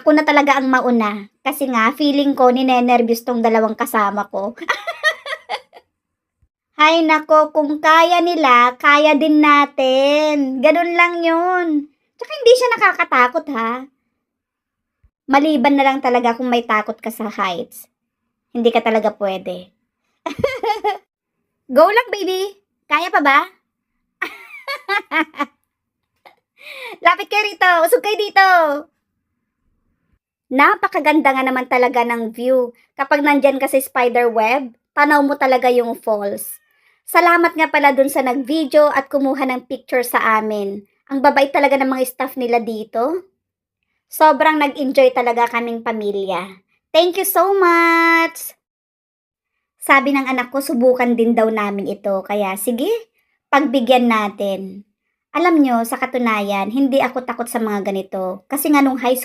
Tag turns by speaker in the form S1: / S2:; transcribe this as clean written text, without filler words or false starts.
S1: ako na talaga ang mauna. Kasi nga, feeling ko ninenervyos tong dalawang kasama ko. Hay nako, kung kaya nila, kaya din natin. Ganun lang yun. Tsaka hindi siya nakakatakot ha. Maliban na lang talaga kung may takot ka sa heights. Hindi ka talaga pwede. Go lang baby! Kaya pa ba? Lapit kayo rito! Usog kayo dito! Napakaganda nga naman talaga ng view. Kapag nandyan ka sa spider web, tanaw mo talaga yung falls. Salamat nga pala dun sa nag-video at kumuha ng picture sa amin. Ang babait talaga ng mga staff nila dito. Sobrang nag-enjoy talaga kaming pamilya. Thank you so much! Sabi ng anak ko, subukan din daw namin ito. Kaya sige, pagbigyan natin. Alam nyo, sa katunayan, hindi ako takot sa mga ganito. Kasi nga nung high